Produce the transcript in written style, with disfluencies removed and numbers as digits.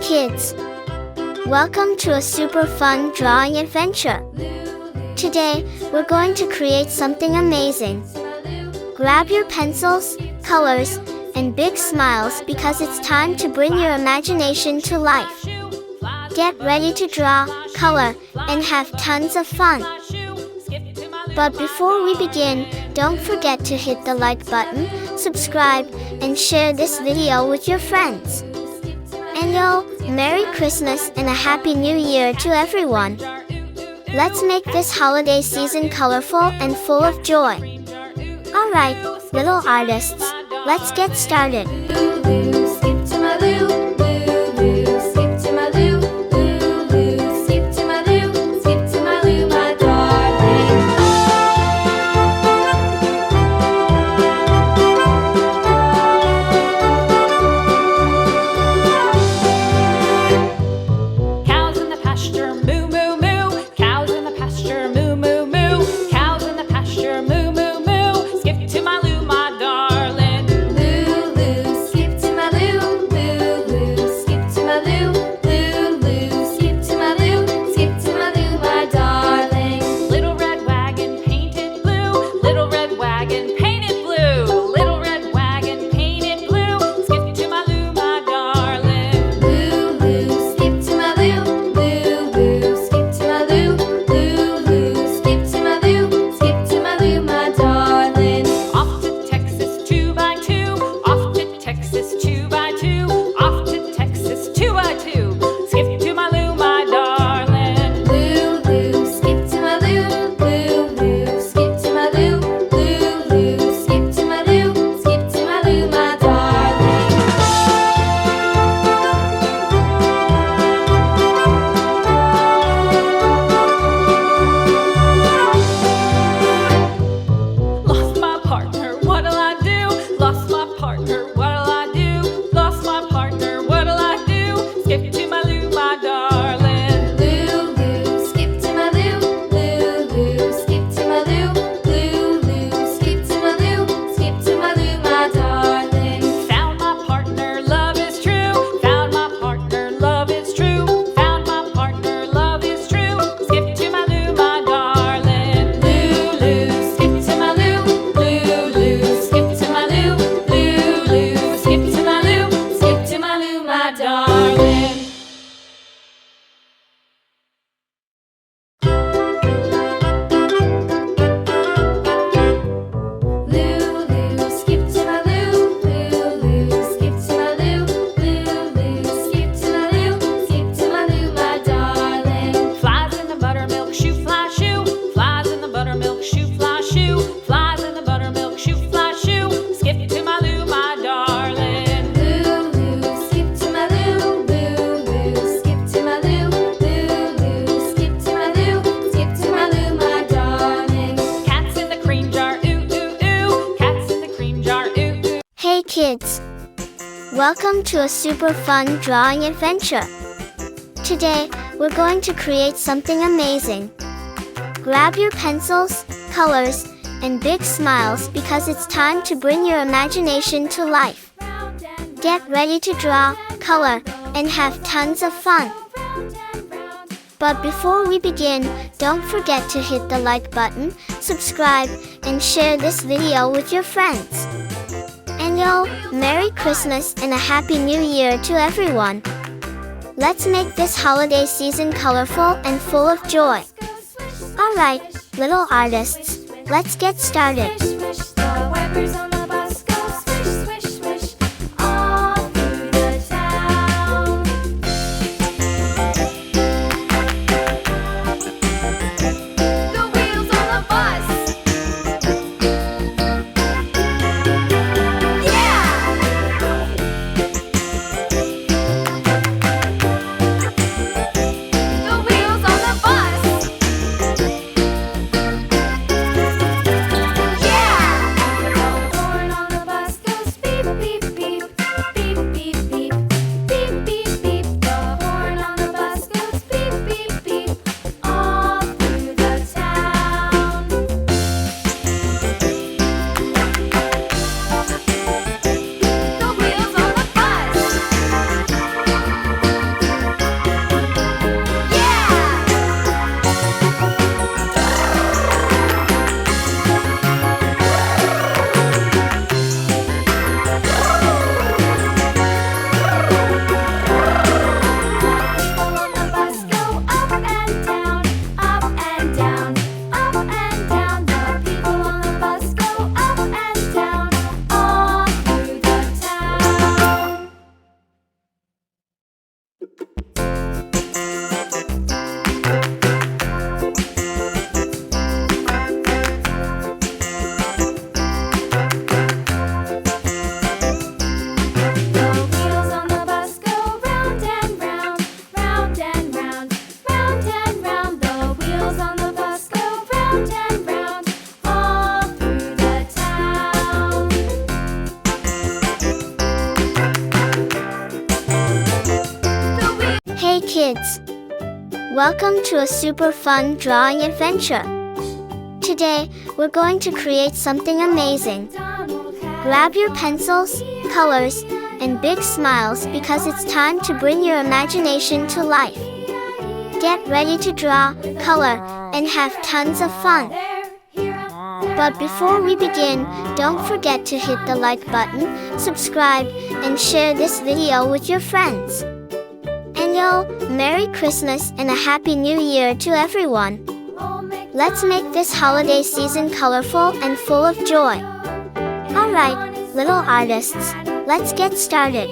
kids! Welcome to a super fun drawing adventure. Today, we're going to create something amazing. Grab your pencils, colors, and big smiles because it's time to bring your imagination to life. Get ready to draw, color, and have tons of fun. But before we begin, don't forget to hit the like button, subscribe, and share this video with your friends. And Merry Christmas and a Happy New Year to everyone. Let's make this holiday season colorful and full of joy. Alright, little artists, let's get started. Kids, welcome to a super fun drawing adventure. Today, we're going to create something amazing. Grab your pencils, colors, and big smiles because it's time to bring your imagination to life. Get ready to draw, color, and have tons of fun. But before we begin, don't forget to hit the like button, subscribe, and share this video with your friends. And Merry Christmas and a Happy New Year to everyone. Let's make this holiday season colorful and full of joy. Alright, little artists, let's get started. Kids, welcome to a super fun drawing adventure. Today, we're going to create something amazing. Grab your pencils, colors, and big smiles because it's time to bring your imagination to life. Get ready to draw, color, and have tons of fun. But before we begin, don't forget to hit the like button, subscribe, and share this video with your friends. And Merry Christmas and a Happy New Year to everyone. Let's make this holiday season colorful and full of joy. Alright, little artists, let's get started.